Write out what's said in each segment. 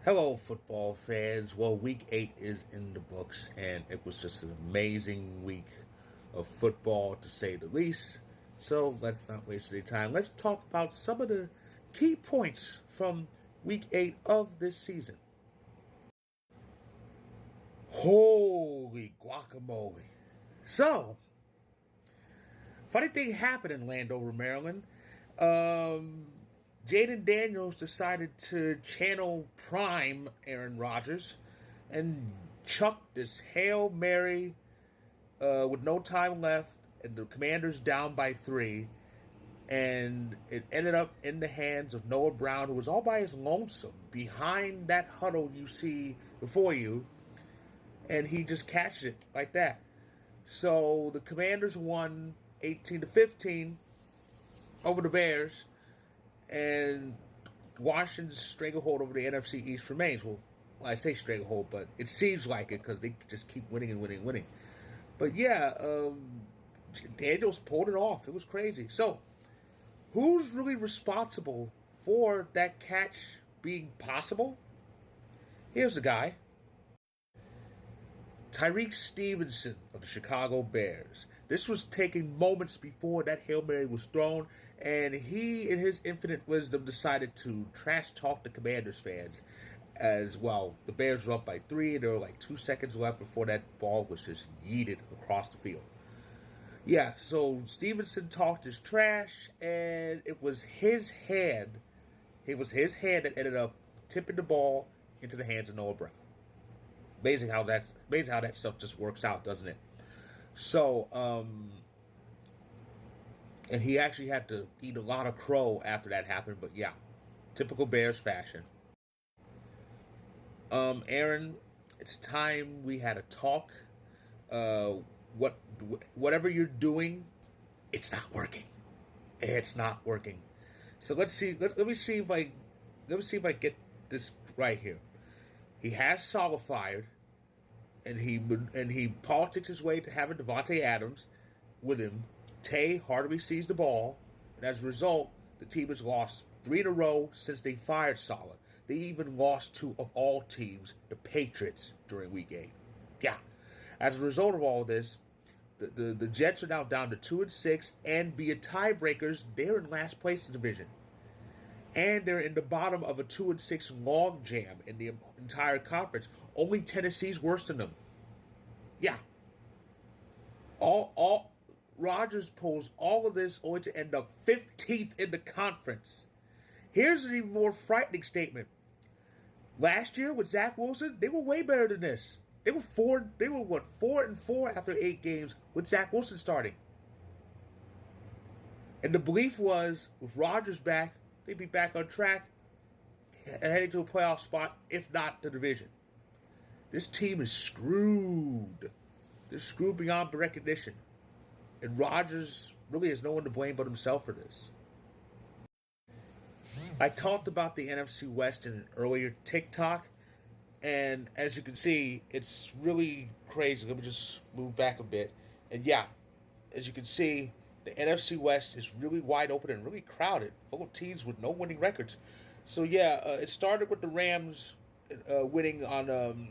Hello, football fans. Well, week 8 is in the books, and it was just an amazing week of football, to say the least. So let's not waste any time. Let's talk about some of the key points from week 8 of this season. Holy guacamole. So, funny thing happened in Landover, Maryland. Um, Jaden Daniels decided to channel prime Aaron Rodgers and chuck this Hail Mary with no time left, and the Commanders down by 3. And it ended up in the hands of Noah Brown, who was all by his lonesome behind that huddle you see before you, and he just catches it like that. So the Commanders won 18-15 over the Bears, and Washington's stranglehold over the NFC East remains. Well, I say stranglehold, but it seems like it because they just keep winning and winning and winning. But yeah, Daniels pulled it off. It was crazy. So, who's really responsible for that catch being possible? Here's the guy. Tyrique Stevenson of the Chicago Bears. This was taken moments before that Hail Mary was thrown, and he, in his infinite wisdom, decided to trash talk the Commanders fans as well. The Bears were up by 3, and there were like 2 seconds left before that ball was just yeeted across the field. Yeah, so Stevenson talked his trash, and it was his hand. It was his hand that ended up tipping the ball into the hands of Noah Brown. Amazing how that stuff just works out, doesn't it? So, and he actually had to eat a lot of crow after that happened. But yeah, typical Bears fashion. Aaron, it's time we had a talk. Uh, what whatever you're doing, it's not working. It's not working. So let's see. Let me see if I get this right here. He has Saleh fired, and he politics his way to having Devontae Adams with him. Tay hardly sees the ball, and as a result, the team has lost 3 in a row since they fired Saleh. They even lost to, of all teams, the Patriots during Week 8. Yeah. As a result of all of this, the Jets are now down to 2-6, and via tiebreakers, they're in last place in the division. And they're in the bottom of a 2-6 log jam in the entire conference. Only Tennessee's worse than them. Yeah. All Rodgers pulls all of this only to end up 15th in the conference. Here's an even more frightening statement. Last year with Zach Wilson, they were way better than this. They were 4-4 after 8 games with Zach Wilson starting. And the belief was, with Rodgers back, they'd be back on track and heading to a playoff spot, if not the division. This team is screwed. They're screwed beyond recognition. And Rodgers really has no one to blame but himself for this. I talked about the NFC West in an earlier TikTok, and as you can see, it's really crazy. Let me just move back a bit. And yeah, as you can see, the NFC West is really wide open and really crowded, full of teams with no winning records. So yeah, it started with the Rams winning on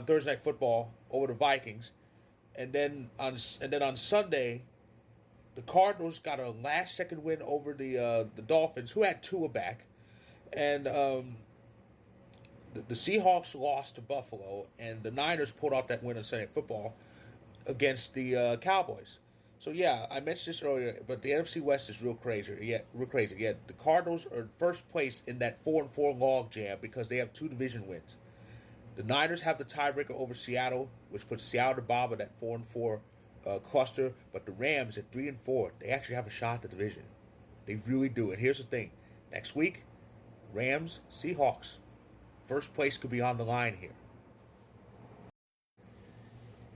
Thursday Night Football over the Vikings, and then on Sunday, the Cardinals got a last second win over the Dolphins, who had Tua back, and the Seahawks lost to Buffalo, and the Niners pulled off that win on Sunday Night Football against the Cowboys. So yeah, I mentioned this earlier, but the NFC West is real crazy. Yeah, real crazy. Yeah, the Cardinals are in first place in that 4-4 log jam because they have 2 division wins. The Niners have the tiebreaker over Seattle, which puts Seattle at the bottom of that 4-4 cluster. But the Rams at 3-4, they actually have a shot at the division. They really do. And here's the thing: next week, Rams, Seahawks. First place could be on the line here.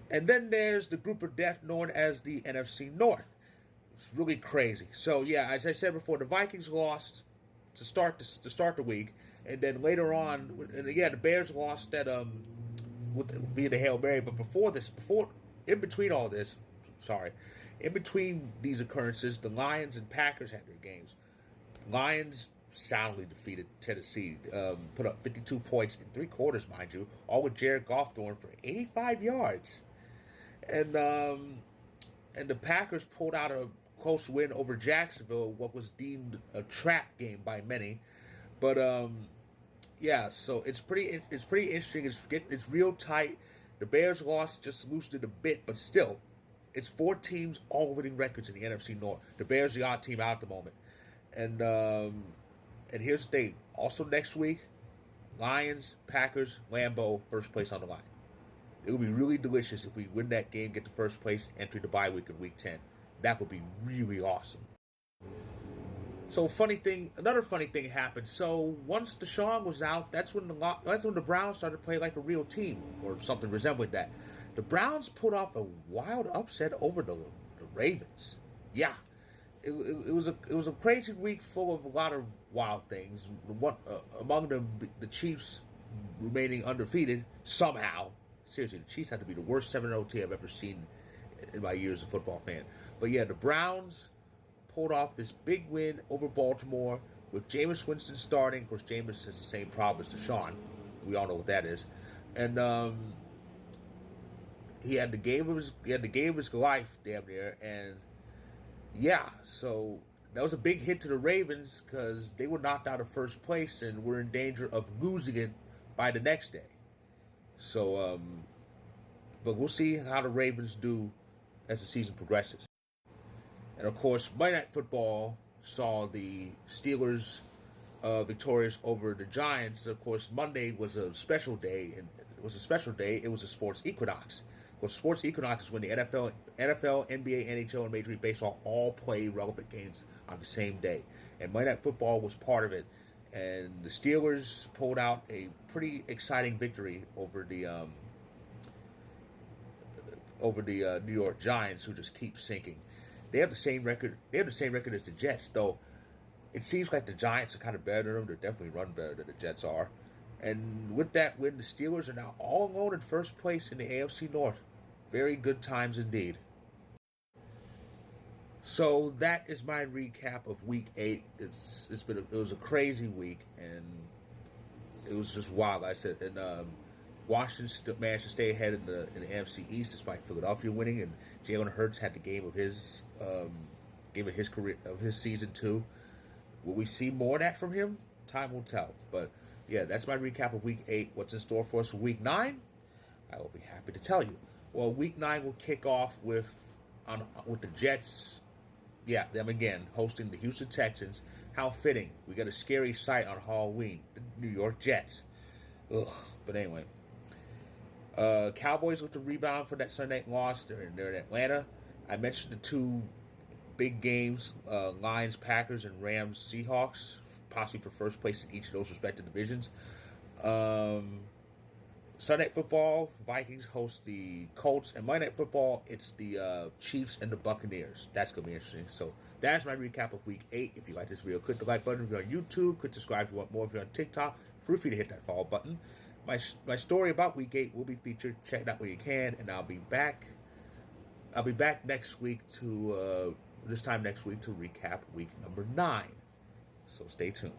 And then there's the group of death known as the NFC North. It's really crazy. So yeah, as I said before, the Vikings lost to start the week, and then later on, and again the Bears lost that via the Hail Mary. But in between all this, in between these occurrences, the Lions and Packers had their games. Lions soundly defeated Tennessee. Put up 52 points in 3 quarters, mind you, all with Jared Goff throwing for 85 yards. And the Packers pulled out a close win over Jacksonville, what was deemed a trap game by many. But yeah, so it's pretty interesting. It's real tight. The Bears lost, just loosened it a bit, but still, it's 4 teams all winning records in the NFC North. The Bears are the odd team out at the moment. And here's the thing. Also next week, Lions, Packers, Lambeau, first place on the line. It would be really delicious if we win that game, get to first place, enter the bye week in week 10. That would be really awesome. So another funny thing happened. So once Deshaun was out, that's when the Browns started to play like a real team or something resembling that. The Browns put off a wild upset over the Ravens. Yeah, it was a crazy week full of a lot of wild things. Among them, the Chiefs remaining undefeated somehow. Seriously, the Chiefs had to be the worst 7-0 team I've ever seen in my years as a football fan. But yeah, the Browns pulled off this big win over Baltimore with Jameis Winston starting. Of course, Jameis has the same problem as Deshaun. We all know what that is. And he had the game of his life, damn near. And yeah, so that was a big hit to the Ravens because they were knocked out of first place and were in danger of losing it by the next day. So, but we'll see how the Ravens do as the season progresses. And of course, Monday Night Football saw the Steelers victorious over the Giants. Of course, Monday was a special day, and it was a sports equinox. Of course, sports equinox is when the NFL, NBA, NHL, and Major League Baseball all play relevant games on the same day. And Monday Night Football was part of it. And the Steelers pulled out a pretty exciting victory over the New York Giants, who just keep sinking. They have the same record. They have the same record as the Jets, though. It seems like the Giants are kind of better than them. They're definitely run better than the Jets are. And with that win, the Steelers are now all alone in first place in the AFC North. Very good times indeed. So that is my recap of Week 8. It was a crazy week, and it was just wild. Like I said, and Washington managed to stay ahead in the NFC East despite Philadelphia winning, and Jalen Hurts had the game of his season too. Will we see more of that from him? Time will tell. But yeah, that's my recap of Week 8. What's in store for us for Week 9? I will be happy to tell you. Well, Week 9 will kick off with the Jets. Yeah, them again, hosting the Houston Texans. How fitting. We got a scary sight on Halloween. The New York Jets. Ugh. But anyway. Cowboys look to rebound for that Sunday night loss. They're in Atlanta. I mentioned the 2 big games, Lions, Packers, and Rams, Seahawks, possibly for first place in each of those respective divisions. Sunday Night Football, Vikings host the Colts, and Monday Night Football, it's the Chiefs and the Buccaneers. That's going to be interesting. So that's my recap of Week 8. If you like this video, click the like button. If you're on YouTube, click subscribe if you want more. If you're on TikTok, feel free to hit that follow button. My story about Week 8 will be featured. Check it out when you can, and I'll be back next week this time next week to recap week number 9. So stay tuned.